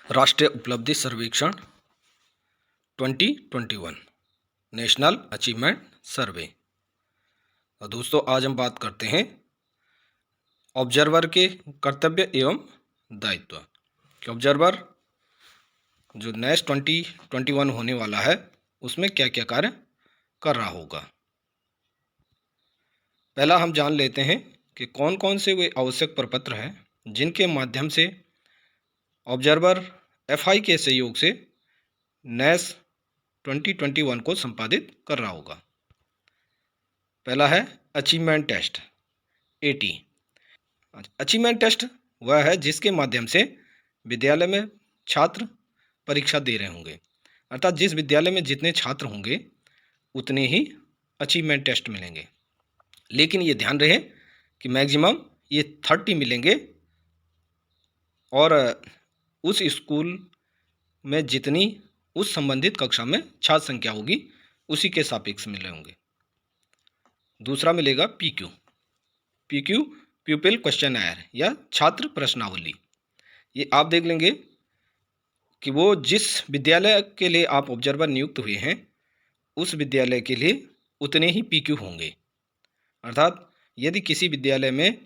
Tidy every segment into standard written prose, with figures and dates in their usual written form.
राष्ट्रीय उपलब्धि सर्वेक्षण 2021 नेशनल अचीवमेंट सर्वे। तो दोस्तों, आज हम बात करते हैं ऑब्जर्वर के कर्तव्य एवं दायित्व कि ऑब्जर्वर जो नेक्स्ट 2021 होने वाला है उसमें क्या क्या कार्य कर रहा होगा। पहला हम जान लेते हैं कि कौन कौन से वे आवश्यक प्रपत्र हैं जिनके माध्यम से ऑब्जर्वर एफआई के सहयोग से नेस 2021 को संपादित कर रहा होगा। पहला है achievement test AT. Achievement test वह है जिसके माध्यम से विद्यालय में छात्र परीक्षा दे रहे होंगे, अर्थात जिस विद्यालय में जितने छात्र होंगे उतने ही अचीवमेंट टेस्ट मिलेंगे। लेकिन ये ध्यान रहे कि मैक्सिमम ये 30 मिलेंगे और उस स्कूल में जितनी उस संबंधित कक्षा में छात्र संख्या होगी उसी के सापेक्ष मिले होंगे। दूसरा मिलेगा पीक्यू। पीक्यू प्यूपिल क्वेश्चनर या छात्र प्रश्नावली। ये आप देख लेंगे कि वो जिस विद्यालय के लिए आप ऑब्जर्वर नियुक्त हुए हैं उस विद्यालय के लिए उतने ही पीक्यू होंगे। अर्थात यदि किसी विद्यालय में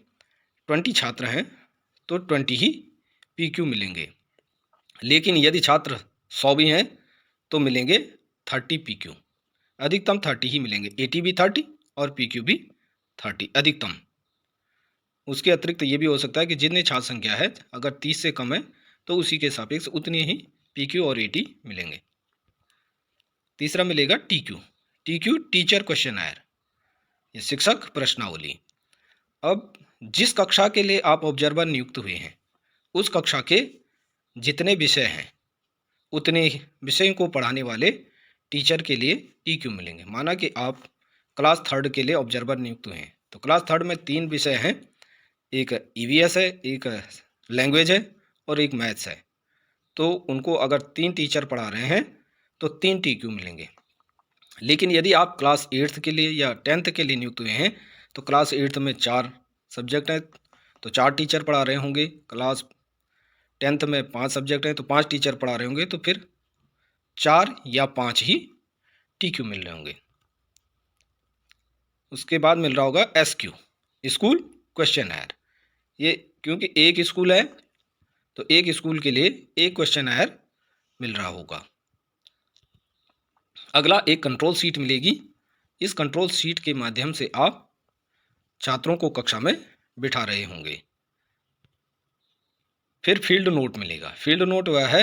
20 छात्र हैं तो 20 ही पीक्यू मिलेंगे, लेकिन यदि छात्र 100 भी हैं तो मिलेंगे 30 पीक्यू। अधिकतम 30 ही मिलेंगे, एटी भी 30 और पीक्यू भी 30 अधिकतम। उसके अतिरिक्त ये भी हो सकता है कि जितनी छात्र संख्या है अगर 30 से कम है तो उसी के सापेक्ष उतनी ही पीक्यू और एटी मिलेंगे। तीसरा मिलेगा टीक्यू। टीक्यू टीचर क्वेश्चनर, ये शिक्षक प्रश्नावली। अब जिस कक्षा के लिए आप ऑब्जर्वर नियुक्त हुए हैं उस कक्षा के जितने विषय हैं उतने विषयों को पढ़ाने वाले टीचर के लिए टीक्यू मिलेंगे। माना कि आप क्लास 3rd के लिए ऑब्जर्वर नियुक्त हुए हैं तो क्लास 3rd में 3 विषय हैं, एक ईवीएस है, एक लैंग्वेज है और एक मैथ्स है। तो उनको अगर 3 टीचर पढ़ा रहे हैं तो 3 टीक्यू मिलेंगे। लेकिन यदि आप क्लास 8th के लिए या 10th के लिए नियुक्त हुए हैं तो क्लास 8th में 4 सब्जेक्ट हैं तो 4 टीचर पढ़ा रहे होंगे। क्लास 10th में 5 सब्जेक्ट हैं तो 5 टीचर पढ़ा रहे होंगे, तो फिर 4 या 5 ही टीक्यू मिल रहे होंगे। उसके बाद मिल रहा होगा एसक्यू, स्कूल क्वेश्चनर। ये क्योंकि एक स्कूल है तो एक स्कूल के लिए एक क्वेश्चनर मिल रहा होगा। अगला एक कंट्रोल सीट मिलेगी। इस कंट्रोल सीट के माध्यम से आप छात्रों को कक्षा में बिठा रहे होंगे। फिर फील्ड नोट मिलेगा। फील्ड नोट वह है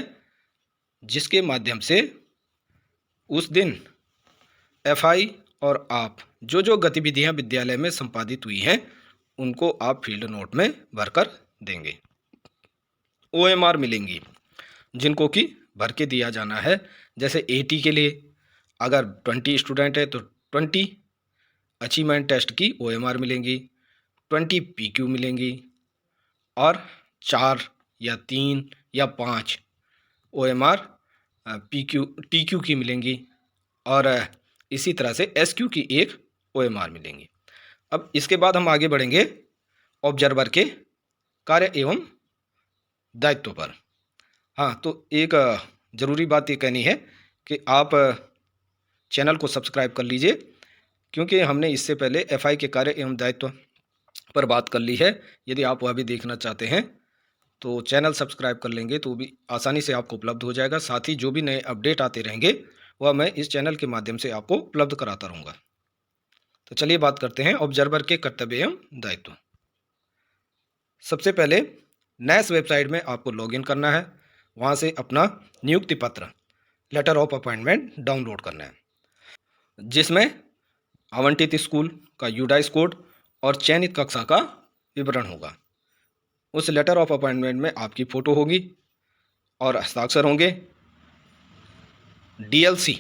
जिसके माध्यम से उस दिन एफआई और आप जो जो गतिविधियां विद्यालय में संपादित हुई हैं उनको आप फील्ड नोट में भरकर देंगे। ओएमआर मिलेंगी जिनको कि भर के दिया जाना है। जैसे एटी के लिए अगर 20 स्टूडेंट है तो 20 अचीवमेंट टेस्ट की ओएमआर मिलेंगी, 20 पीक्यू मिलेंगी और 4 या 3 या 5 ओएमआर पीक्यू टीक्यू की मिलेंगी और इसी तरह से एसक्यू की एक ओएमआर मिलेंगी। अब इसके बाद हम आगे बढ़ेंगे ऑब्जर्वर के कार्य एवं दायित्व पर। हाँ, तो एक ज़रूरी बात ये कहनी है कि आप चैनल को सब्सक्राइब कर लीजिए, क्योंकि हमने इससे पहले एफआई के कार्य एवं दायित्व पर बात कर ली है। यदि आप वह भी देखना चाहते हैं तो चैनल सब्सक्राइब कर लेंगे तो भी आसानी से आपको उपलब्ध हो जाएगा। साथ ही जो भी नए अपडेट आते रहेंगे वह मैं इस चैनल के माध्यम से आपको उपलब्ध कराता रहूँगा। तो चलिए बात करते हैं ऑब्जर्वर के कर्तव्य एवं दायित्व। सबसे पहले नेस वेबसाइट में आपको लॉगिन करना है। वहाँ से अपना नियुक्ति पत्र लेटर ऑफ अपॉइंटमेंट डाउनलोड करना है, जिसमें आवंटित स्कूल का यूडाइस कोड और चयनित कक्षा का विवरण होगा। उस लेटर ऑफ अपॉइंटमेंट में आपकी फ़ोटो होगी और हस्ताक्षर होंगे। डीएलसी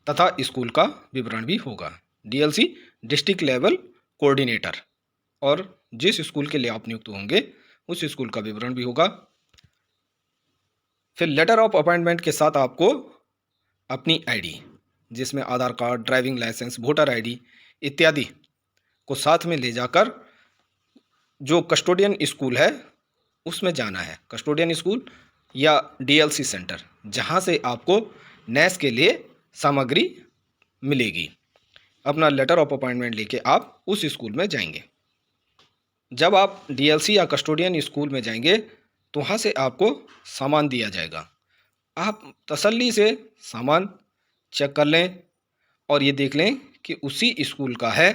तथा स्कूल का विवरण भी होगा। डीएलसी डिस्ट्रिक्ट लेवल कोऑर्डिनेटर, और जिस स्कूल के लिए आप नियुक्त होंगे उस स्कूल का विवरण भी होगा। फिर लेटर ऑफ अपॉइंटमेंट के साथ आपको अपनी आईडी, जिसमें Aadhaar card, driving licence, voter ID इत्यादि को साथ में ले जाकर जो कस्टोडियन स्कूल है उसमें जाना है। कस्टोडियन स्कूल या डीएलसी सेंटर, जहां से आपको नेस के लिए सामग्री मिलेगी। अपना लेटर ऑफ अपॉइंटमेंट लेके आप उस स्कूल में जाएंगे। जब आप डीएलसी या कस्टोडियन स्कूल में जाएंगे तो वहाँ से आपको सामान दिया जाएगा। आप तसल्ली से सामान चेक कर लें और ये देख लें कि उसी स्कूल का है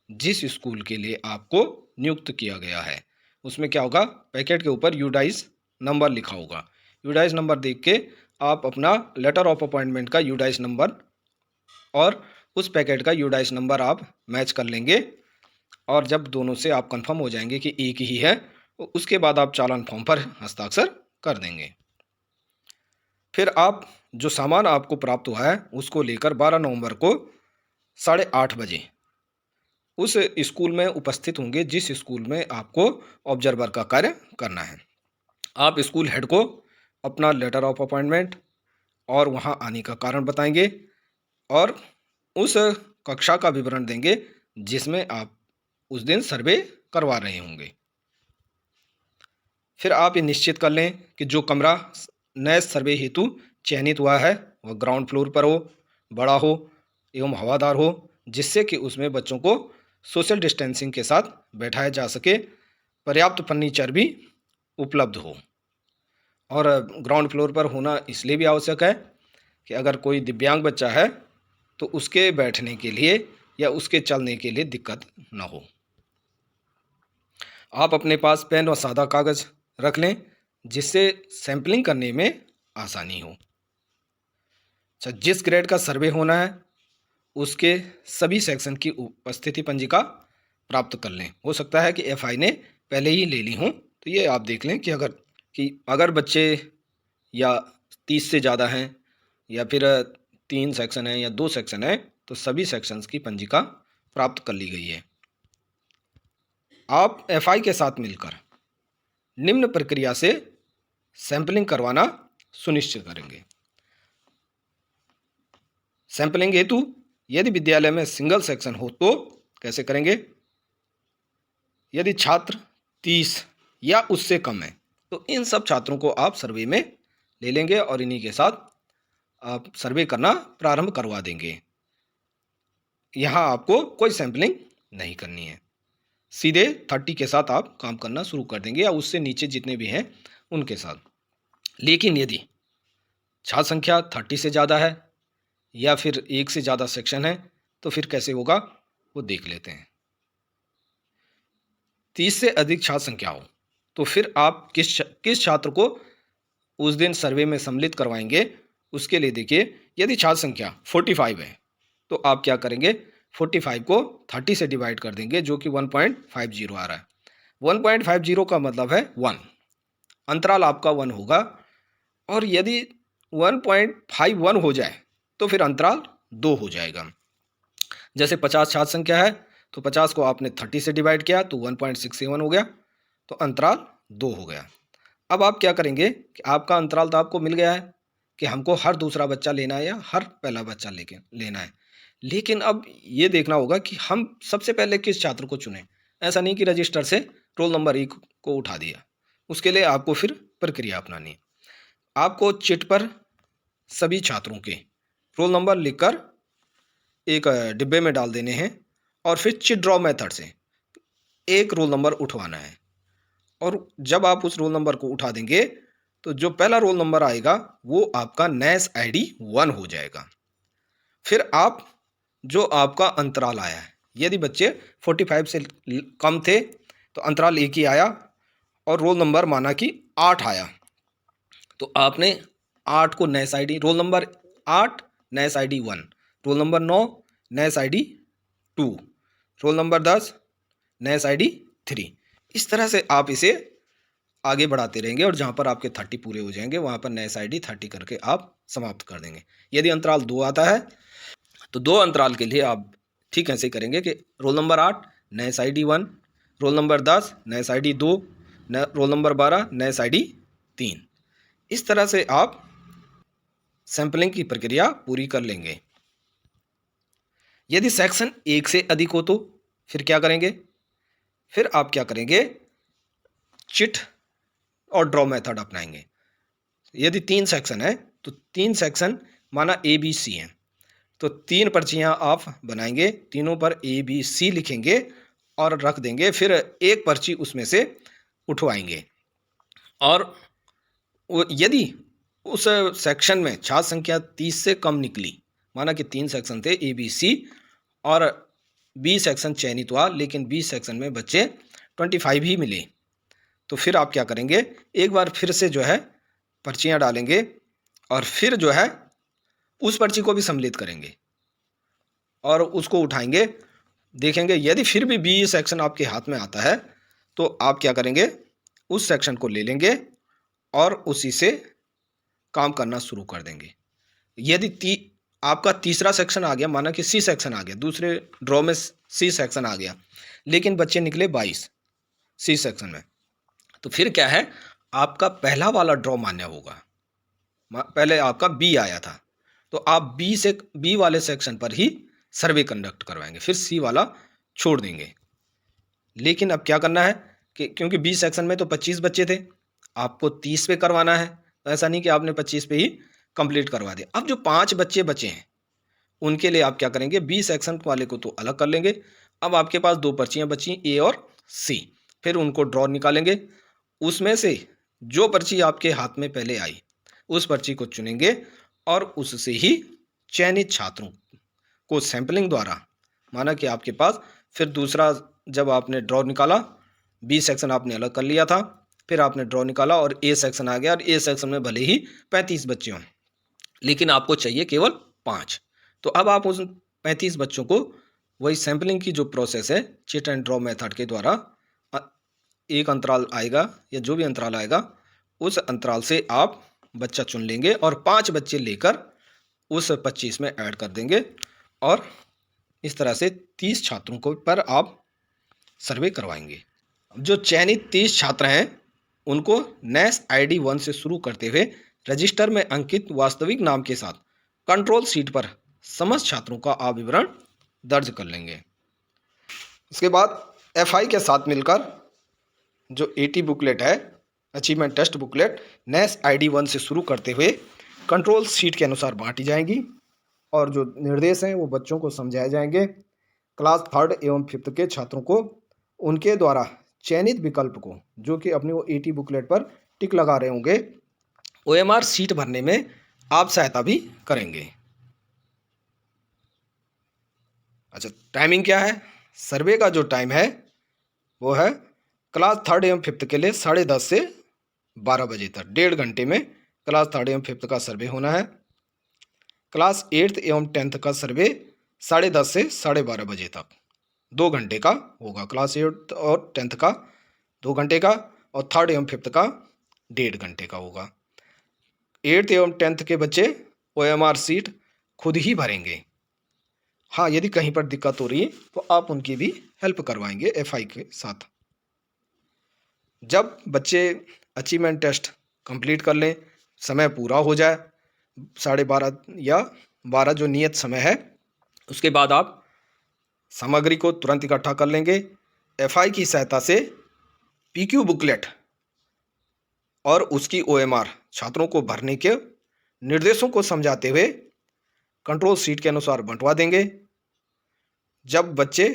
जिस स्कूल के लिए आपको नियुक्त किया गया है। उसमें क्या होगा, पैकेट के ऊपर यूडाइस नंबर लिखा होगा। यूडाइस नंबर देख के आप अपना लेटर ऑफ अपॉइंटमेंट का यूडाइस नंबर और उस पैकेट का यूडाइस नंबर आप मैच कर लेंगे, और जब दोनों से आप कंफर्म हो जाएंगे कि एक ही है, तो उसके बाद आप चालान फॉर्म पर हस्ताक्षर कर देंगे। फिर आप जो सामान आपको प्राप्त हुआ है उसको लेकर 12 नवंबर को 8:30 बजे उस स्कूल में उपस्थित होंगे जिस स्कूल में आपको ऑब्जर्वर का कार्य करना है। आप स्कूल हेड को अपना लेटर ऑफ अपॉइंटमेंट और वहाँ आने का कारण बताएंगे और उस कक्षा का विवरण देंगे जिसमें आप उस दिन सर्वे करवा रहे होंगे। फिर आप ये निश्चित कर लें कि जो कमरा नए सर्वे हेतु चयनित हुआ है वह ग्राउंड फ्लोर पर हो, बड़ा हो एवं हवादार हो, जिससे कि उसमें बच्चों को सोशल डिस्टेंसिंग के साथ बैठाया जा सके, पर्याप्त फर्नीचर भी उपलब्ध हो। और ग्राउंड फ्लोर पर होना इसलिए भी आवश्यक है कि अगर कोई दिव्यांग बच्चा है तो उसके बैठने के लिए या उसके चलने के लिए दिक्कत न हो। आप अपने पास पेन और सादा कागज़ रख लें जिससे सैंपलिंग करने में आसानी हो। अच्छा, जिस ग्रेड का सर्वे होना है उसके सभी सेक्शन की उपस्थिति पंजिका प्राप्त कर लें। हो सकता है कि एफआई ने पहले ही ले ली हों, तो ये आप देख लें कि अगर बच्चे या 30 से ज़्यादा हैं या फिर 3 सेक्शन हैं या 2 सेक्शन हैं तो सभी सेक्शंस की पंजिका प्राप्त कर ली गई है। आप एफआई के साथ मिलकर निम्न प्रक्रिया से सैंपलिंग करवाना सुनिश्चित करेंगे। सैंपलिंग हेतु यदि विद्यालय में सिंगल सेक्शन हो तो कैसे करेंगे? यदि छात्र 30 या उससे कम है तो इन सब छात्रों को आप सर्वे में ले लेंगे और इन्हीं के साथ आप सर्वे करना प्रारंभ करवा देंगे। यहाँ आपको कोई सैंपलिंग नहीं करनी है, सीधे 30 के साथ आप काम करना शुरू कर देंगे या उससे नीचे जितने भी हैं उनके साथ। लेकिन यदि छात्र संख्या 30 से ज़्यादा है या फिर एक से ज़्यादा सेक्शन है तो फिर कैसे होगा वो देख लेते हैं। 30 से अधिक छात्र संख्या हो तो फिर आप किस छात्र को उस दिन सर्वे में सम्मिलित करवाएंगे उसके लिए देखिए, यदि छात्र संख्या 45 है तो आप क्या करेंगे, 45 को 30 से डिवाइड कर देंगे जो कि 1.50 आ रहा है। 1.50 का मतलब है 1, अंतराल आपका 1 होगा। और यदि 1.51 हो जाए तो फिर अंतराल 2 हो जाएगा। जैसे 50 छात्र संख्या है तो 50 को आपने 30 से डिवाइड किया तो 1.67 हो गया, तो अंतराल 2 हो गया। अब आप क्या करेंगे कि आपका अंतराल तो आपको मिल गया है कि हमको हर दूसरा बच्चा लेना है या हर पहला बच्चा लेना है, लेकिन अब ये देखना होगा कि हम सबसे पहले किस छात्र को चुनें। ऐसा नहीं कि रजिस्टर से रोल नंबर 1 को उठा दिया, उसके लिए आपको फिर प्रक्रिया अपनानी है। आपको चिट पर सभी छात्रों के रोल नंबर लिखकर एक डिब्बे में डाल देने हैं और फिर चिट ड्रॉ मेथड से एक रोल नंबर उठवाना है। और जब आप उस रोल नंबर को उठा देंगे तो जो पहला रोल नंबर आएगा वो आपका नेस आईडी 1 हो जाएगा। फिर आप जो आपका अंतराल आया है, यदि बच्चे 45 से कम थे तो अंतराल 1 ही आया और रोल नंबर माना कि 8 आया, तो आपने 8 को नेस आईडी रोल नंबर 8 नेस आईडी 1, रोल नंबर 9 नेस आईडी 2, रोल नंबर 10 नेस आईडी 3। इस तरह से आप इसे आगे बढ़ाते रहेंगे और जहाँ पर आपके 30 पूरे हो जाएंगे वहाँ पर नेस आईडी 30 करके आप समाप्त कर देंगे। यदि अंतराल 2 आता है तो 2 अंतराल के लिए आप ठीक ऐसे करेंगे कि रोल नंबर 8 नेस आईडी 1, रोल नंबर 10 नेस आईडी 2, रोल नंबर 12 नेस आईडी 3। इस तरह से आप सैंपलिंग की प्रक्रिया पूरी कर लेंगे। यदि सेक्शन 1 से अधिक हो तो फिर क्या करेंगे? फिर आप क्या करेंगे, चिट और ड्रॉ मेथड अपनाएंगे। यदि 3 सेक्शन है तो 3 सेक्शन माना ए बी सी हैं, तो 3 पर्चियां आप बनाएंगे, तीनों पर ए बी सी लिखेंगे और रख देंगे। फिर एक पर्ची उसमें से उठवाएंगे और यदि उस सेक्शन में छात्र संख्या 30 से कम निकली, माना कि 3 सेक्शन थे ए बी सी और बी सेक्शन चयनित हुआ, लेकिन बी सेक्शन में बच्चे 25 ही मिले, तो फिर आप क्या करेंगे, एक बार फिर से जो है पर्चियां डालेंगे और फिर जो है उस पर्ची को भी सम्मिलित करेंगे और उसको उठाएंगे, देखेंगे यदि फिर भी बी सेक्शन आपके हाथ में आता है तो आप क्या करेंगे, उस सेक्शन को ले लेंगे और उसी से काम करना शुरू कर देंगे। यदि आपका तीसरा सेक्शन आ गया, माना कि सी सेक्शन आ गया, दूसरे ड्रॉ में सी सेक्शन आ गया, लेकिन बच्चे निकले 22 सी सेक्शन में, तो फिर क्या है, आपका पहला वाला ड्रॉ मान्य होगा। पहले आपका बी आया था तो आप बी वाले सेक्शन पर ही सर्वे कंडक्ट करवाएंगे, फिर सी वाला छोड़ देंगे। लेकिन अब क्या करना है कि क्योंकि बी सेक्शन में तो 25 बच्चे थे, आपको 30 पे करवाना है, तो ऐसा नहीं कि आपने 25 पे ही कंप्लीट करवा दिया। अब जो 5 बच्चे बचे हैं उनके लिए आप क्या करेंगे, बी सेक्शन वाले को तो अलग कर लेंगे। अब आपके पास 2 पर्चियां बची, ए और सी, फिर उनको ड्रॉ निकालेंगे, उसमें से जो पर्ची आपके हाथ में पहले आई उस पर्ची को चुनेंगे और उससे ही चयनित छात्रों को सैंपलिंग द्वारा, माना कि आपके पास फिर दूसरा जब आपने ड्रॉ निकाला, बी सेक्शन आपने अलग कर लिया था, फिर आपने ड्रॉ निकाला और ए सेक्शन आ गया, और ए सेक्शन में भले ही 35 बच्चे हों लेकिन आपको चाहिए केवल 5, तो अब आप उस 35 बच्चों को वही सैंपलिंग की जो प्रोसेस है चिट एंड ड्रॉ मेथड के द्वारा, एक अंतराल आएगा या जो भी अंतराल आएगा उस अंतराल से आप बच्चा चुन लेंगे और 5 बच्चे लेकर उस 25 में ऐड कर देंगे और इस तरह से 30 छात्रों को पर आप सर्वे करवाएंगे। जो चयनित 30 छात्र हैं उनको नेस ID 1 से शुरू करते हुए रजिस्टर में अंकित वास्तविक नाम के साथ कंट्रोल शीट पर समस्त छात्रों का आप विवरण दर्ज कर लेंगे। इसके बाद FI के साथ मिलकर जो AT बुकलेट है, अचीवमेंट टेस्ट बुकलेट, नेस ID 1 से शुरू करते हुए कंट्रोल शीट के अनुसार बांटी जाएंगी और जो निर्देश हैं वो बच्चों को समझाए जाएंगे। क्लास 3rd एवं 5th के छात्रों को उनके द्वारा चयनित विकल्प को, जो कि अपनी वो AT बुकलेट पर टिक लगा रहे होंगे, OMR सीट भरने में आप सहायता भी करेंगे। अच्छा, टाइमिंग क्या है? सर्वे का जो टाइम है वो है क्लास 3rd एवं 5th के लिए 10:30 से 12 बजे तक, 1.5 घंटे में क्लास 3rd एवं 5th का सर्वे होना है। क्लास 8th एवं 10th का सर्वे 10:30 से 12:30 बजे तक 2 घंटे का होगा। क्लास 8th और 10th का 2 घंटे का और 3rd एवं 5th का 1.5 घंटे का होगा। 8th एवं 10th के बच्चे OMR सीट खुद ही भरेंगे। हाँ, यदि कहीं पर दिक्कत हो रही है तो आप उनकी भी हेल्प करवाएंगे FI के साथ। जब बच्चे अचीवमेंट टेस्ट कंप्लीट कर लें, समय पूरा हो जाए 12:30 या 12 जो नियत समय है, उसके बाद आप सामग्री को तुरंत इकट्ठा कर लेंगे। FI की सहायता से PQ बुकलेट और उसकी OMR छात्रों को भरने के निर्देशों को समझाते हुए कंट्रोल शीट के अनुसार बंटवा देंगे। जब बच्चे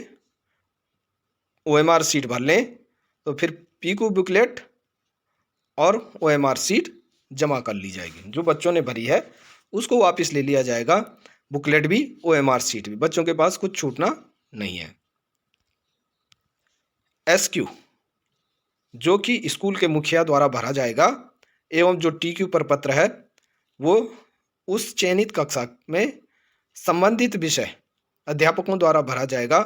OMR सीट भर लें तो फिर PQ बुकलेट और OMR सीट जमा कर ली जाएगी। जो बच्चों ने भरी है उसको वापस ले लिया जाएगा, बुकलेट भी OMR सीट भी, बच्चों के पास कुछ छूटना नहीं है। SQ जो कि स्कूल के मुखिया द्वारा भरा जाएगा एवं जो TQ प्रपत्र है वो उस चयनित कक्षा में संबंधित विषय अध्यापकों द्वारा भरा जाएगा,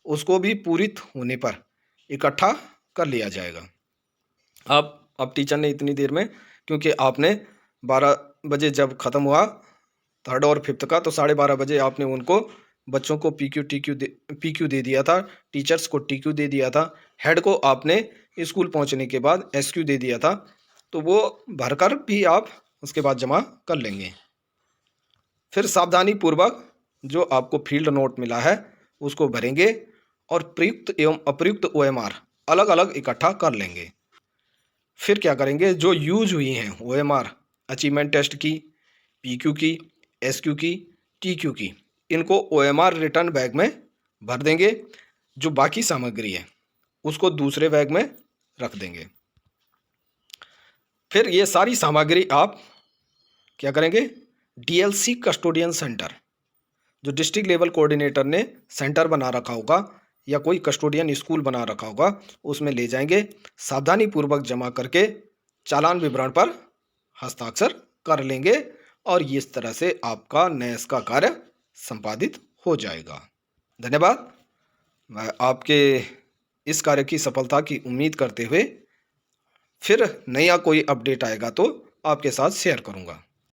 उसको भी पूरित होने पर इकट्ठा कर लिया जाएगा। अब टीचर ने इतनी देर में, क्योंकि आपने 12 बजे जब ख़त्म हुआ 3rd और 5th का, तो 12:30 बजे आपने उनको बच्चों को PQ दे दिया था, टीचर्स को TQ दे दिया था, हेड को आपने स्कूल पहुंचने के बाद SQ दे दिया था, तो वो भरकर भी आप उसके बाद जमा कर लेंगे। फिर सावधानी पूर्वक जो आपको फील्ड नोट मिला है उसको भरेंगे और प्रयुक्त एवं अप्रयुक्त OMR अलग अलग इकट्ठा कर लेंगे। फिर क्या करेंगे, जो यूज हुई हैं OMR अचीवमेंट टेस्ट की, PQ की, SQ की, TQ की, इनको OMR रिटर्न बैग में भर देंगे। जो बाकी सामग्री है उसको दूसरे बैग में रख देंगे। फिर ये सारी सामग्री आप क्या करेंगे, DLC कस्टोडियन सेंटर, जो डिस्ट्रिक्ट लेवल कोऑर्डिनेटर ने सेंटर बना रखा होगा या कोई कस्टोडियन स्कूल बना रखा होगा, उसमें ले जाएंगे, सावधानी पूर्वक जमा करके चालान विवरण पर हस्ताक्षर कर लेंगे और इस तरह से आपका NAS का कार्य संपादित हो जाएगा। धन्यवाद। मैं आपके इस कार्य की सफलता की उम्मीद करते हुए फिर नया कोई अपडेट आएगा तो आपके साथ शेयर करूंगा।